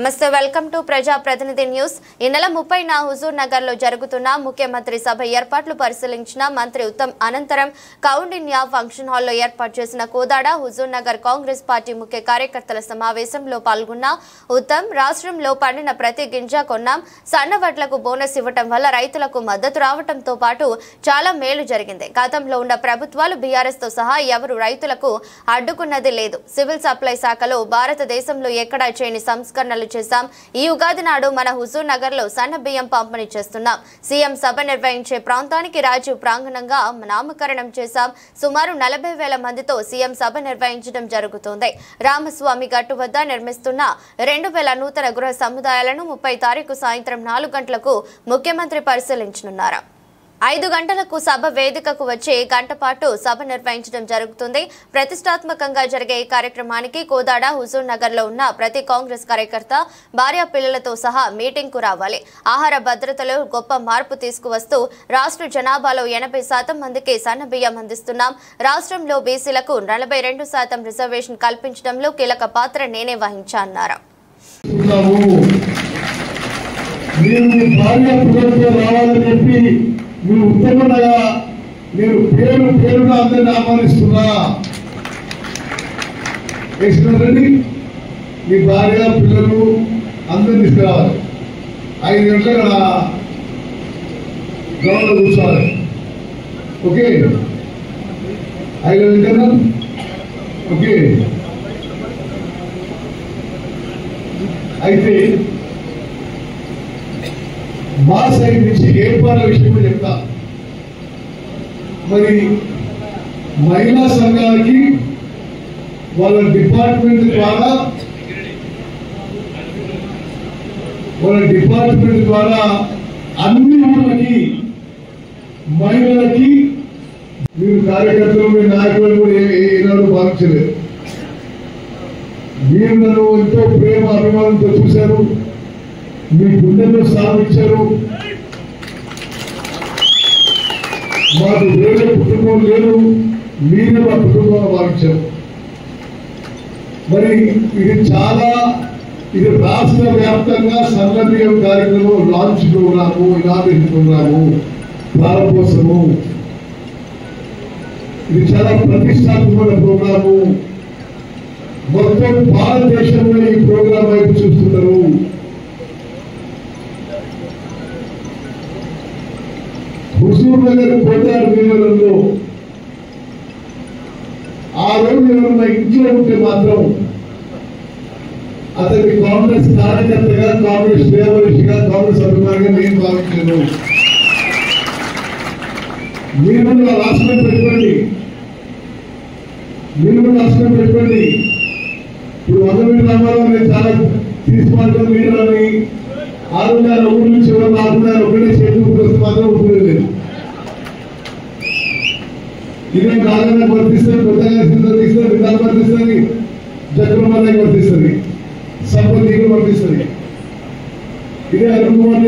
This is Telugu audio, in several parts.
నమస్తే వెల్కమ్ టు ప్రజా ప్రతినిధి న్యూస్। ఈ నెల 30న హుజూర్ నగర్ లో జరుగుతున్న ముఖ్యమంత్రి సభ ఏర్పాట్లు పరిశీలించిన మంత్రి ఉత్తమ్ అనంతరం కౌండిన్యా ఫంక్షన్ హాల్ లో ఏర్పాటు చేసిన కోదాడ హుజూర్ నగర్ కాంగ్రెస్ పార్టీ ముఖ్య కార్యకర్తల సమావేశంలో పాల్గొన్న ఉత్తమ్ రాష్ట్రంలో పండిన ప్రతి గింజ కొన్నాం, సన్నవడ్లకు బోనస్ ఇవ్వటం వల్ల రైతులకు మద్దతు రావటంతో పాటు చాలా మేలు జరిగింది। గతంలో ఉన్న ప్రభుత్వాలు బీఆర్ఎస్ తో సహా ఎవరు రైతులకు అడ్డుకున్నది లేదు। సివిల్ సప్లై శాఖలో భారతదేశంలో ఎక్కడా చేయని సంస్కరణలు చేశాం। ఈ ఉగాది నాడు మన హుజూర్ నగర్ లో సన్న బియ్యం పంపిణీ చేస్తున్నాం। సీఎం సభ నిర్వహించే ప్రాంతానికి రాజీవ్ ప్రాంగణంగా నామకరణం చేశాం। సుమారు 40,000 మందితో సీఎం సభ నిర్వహించడం జరుగుతోంది। రామస్వామి గట్టు వద్ద నిర్మిస్తున్న 2,000 నూతన గృహ సముదాయాలను 30 తారీఖు సాయంత్రం 4 గంటలకు ముఖ్యమంత్రి పరిశీలించనున్నారు। 5 గంటలకు సభ వేదికకు వచ్చి గంట పాటు సభ నిర్వహించడం జరుగుతుంది। ప్రతిష్టాత్మకంగా జరిగే ఈ కార్యక్రమానికి కోదాడ హుజూర్ నగర్ లో ఉన్న ప్రతి కాంగ్రెస్ కార్యకర్త భార్య పిల్లలతో సహా మీటింగ్ కు రావాలి। ఆహార భద్రతలో గొప్ప మార్పు తీసుకువస్తూ రాష్ట్ర జనాభాలో 80% మందికి సన్న బియ్యం అందిస్తున్నాం। రాష్ట్రంలో బీసీలకు 42% రిజర్వేషన్ కల్పించడంలో కీలక పాత్ర నేనే వహించానన్నారు। మీరు ఉత్తమంగా నేను పేరుగా అందరిని ఆహ్వానిస్తున్నా। వేసినారండి మీ భార్య పిల్లలు అందరిని తీసుకురావాలి। 5 గంటల గ్రౌండ్ లో కూర్చోవాలి। ఓకే 5 గంటల ఓకే। అయితే మా సైడ్ నుంచి ఏర్పాట్ల విషయంలో చెప్తా। మరి మహిళా సంఘాలకి వాళ్ళ డిపార్ట్మెంట్ ద్వారా అన్ని ఊళ్ళకి మహిళలకి మీరు కార్యకర్తలు మీ నాయకులు కూడా ఏనాడు భావించలేదు। మీరు నన్ను ఎంతో ప్రేమ అభిమానంతో చూశారు, మీ గుండెల్లో స్థాపించారు। మాకు వేరే కుటుంబం లేదు, మీరే మా కుటుంబంలో భావించారు। మరి ఇది రాష్ట్ర వ్యాప్తంగా సన్న బియ్యం కార్యక్రమం లాంచ్ ప్రోగ్రాము, ఇనాగ్రేషన్ ప్రోగ్రాము, ప్రారంభోత్సవము, ఇది చాలా ప్రతిష్టాత్మకమైన ప్రోగ్రాము। మొత్తం భారతదేశంలో ఈ ప్రోగ్రాం వైపు చూస్తున్నారు। హుజూర్ నగర్ కోదాడ నియోజకవర్గంలో ఆ రోజు ఎవరన్నా ఇంట్లో ఉంటే మాత్రం అతని కాంగ్రెస్ కార్యకర్తగా, కాంగ్రెస్ శ్రేయమనిషిగా, కాంగ్రెస్ అభిమానిగా నేను భావించాను। మీరు రాష్ట్రం పెట్టుకోండి, ఇప్పుడు 100 మీటర్ల రామారావు నేను చాలా తీసుకుంటాను మీటర్లని 6,000 ఊరు నుంచి 4,000 ఒకటే చేతులు వస్తే మాత్రం ఉపయోగలేదు। ఇదే కాలంగా వర్తిస్తుంది, కొత్తగా తీస్తుంది, విధానం వర్తిస్తుంది, జగన్మోహన్ వర్తిస్తుంది, సంపత్తికి వర్తిస్తుంది। ఇదే అనుకుమార్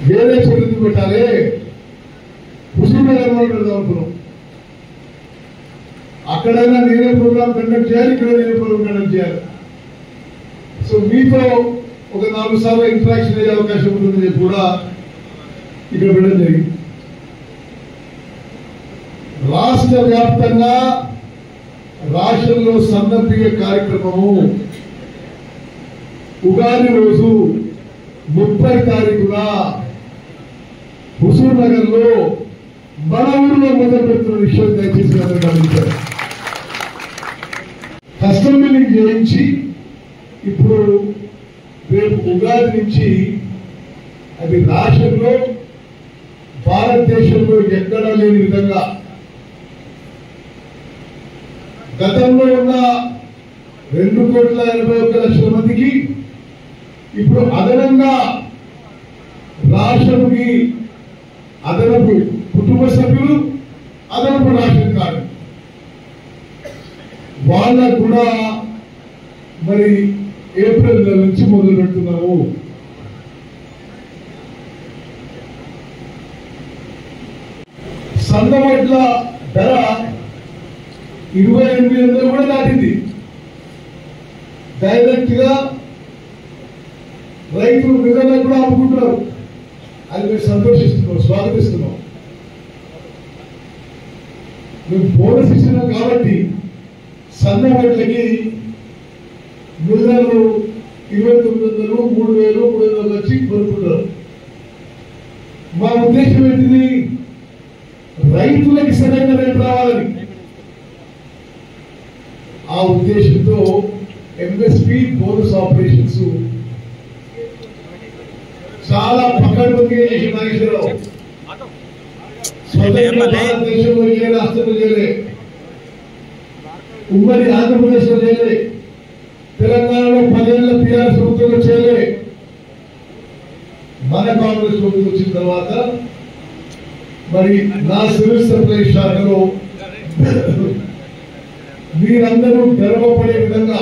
వేరే చోటు పెట్టాలి, హుజూర్ నగర్ పెడదాం అనుకున్నాం। అక్కడైనా నేనే ప్రోగ్రామ్ కండక్ట్ చేయాలి, ఇక్కడ నేనే ప్రోగ్రామ్ కండక్ట్ చేయాలి। సో మీతో ఒక 4 సార్లు ఇంటరాక్షన్ అయ్యే అవకాశం ఉంటుందని కూడా ఇక్కడ పెట్టడం జరిగింది। రాష్ట్ర వ్యాప్తంగా రాష్ట్రంలో సన్న బియ్య కార్యక్రమము ఉగాది రోజు 30 తారీఖున హుజూర్ నగర్ లో మన ఊరిలో మొదలు పెడుతున్న విషయం దయచేసి గమనించారు। కస్టమ్ బిల్లింగ్ చేయించి ఇప్పుడు రేపు ఉగాది నుంచి అది రాష్ట్రంలో భారతదేశంలో ఎక్కడా లేని విధంగా గతంలో ఉన్న 2,81,00,000 మందికి ఇప్పుడు అదనంగా రాష్ట్రంకి అదనపు కుటుంబ సభ్యులు, అదనపు రేషన్ కార్డు వాళ్ళకు కూడా మరి ఏప్రిల్ నెల నుంచి మొదలు పెడుతున్నాము। సన్నవడ్ల ధర 28,000 కూడా దాటింది। డైరెక్ట్ గా రైతులు నిజంగా కూడా అమ్ముకుంటున్నారు. అది మేము సంతోషిస్తున్నాం, స్వాగతిస్తున్నాం. మేము బోనస్ ఇచ్చినాం కాబట్టి సన్న వడ్లకి మిల్లర్లు 2900, 3000, 3000 వచ్చి కొనుక్కుంటారు. మా ఉద్దేశం ఏంటిది? రైతులకి సరైన రేటు రావాలని. ఆ ఉద్దేశంతో ఎంఎస్పి బోనస్ ఆపరేషన్స్ చాలా పకడ్బందీగా చేసి నాగేశ్వరరావు స్వతంత్ర భారతదేశంలో ఏ రాష్ట్రంలో చేయలే, ఉమ్మడి ఆంధ్రప్రదేశ్ లో చేయలే, తెలంగాణలో 10 ఏళ్ల టీఆర్ఎస్ ప్రభుత్వంలో చేయలే. మన కాంగ్రెస్ ప్రభుత్వం వచ్చిన తర్వాత మరి నా సివిల్ సప్లై శాఖలో మీరందరూ గర్వపడే విధంగా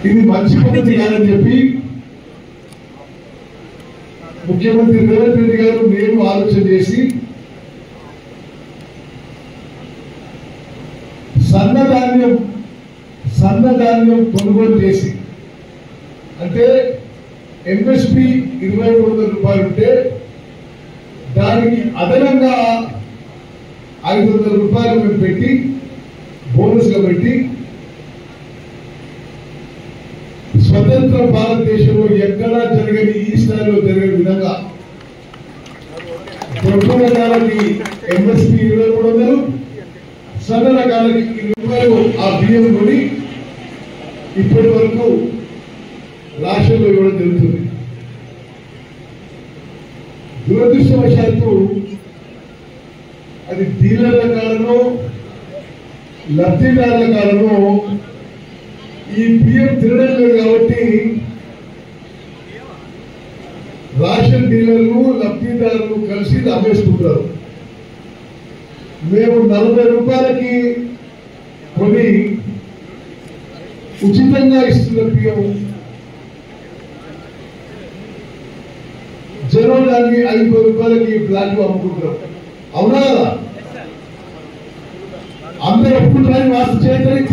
ఇది మంచి పద్ధతి కాదని చెప్పి ముఖ్యమంత్రి రేవంత్ రెడ్డి గారు నేను ఆలోచన చేసి సన్నధాన్యం కొనుగోలు చేసి, అంటే ఎంఎస్పి 2300 రూపాయలు ఉంటే దానికి అదనంగా 500 రూపాయలు మేము పెట్టి బోనస్ గా పెట్టి స్వతంత్ర భారతదేశంలో ఎక్కడా జరగని ఈ స్థాయిలో జరిగే విధంగా దొడ్డు రకాలకి ఎంఎస్పి 2300, సన్న రకాలకి 20 రూపాయలు ఆ బియ్యం కొని ఇప్పటి వరకు రాష్ట్రంలో ఇవ్వడం జరుగుతుంది. దురదృష్టవశాత్తు అది డీలర్ల కారణం, లబ్ధిదారుల కారణం ఈ బియ్యం తినడం లేదు కాబట్టి రేషన్ డీలర్లు లబ్ధిదారులు కలిసి అమ్మేసుకుంటారు. మేము 40 రూపాయలకి కొని ఉచితంగా ఇస్తున్న బియ్యం జనం దాన్ని 5 రూపాయలకి బ్లాక్ లో అమ్ముకుంటారు. అవునా? అందరూ ఒప్పుకుంటారని వాస్తు చేయడానికి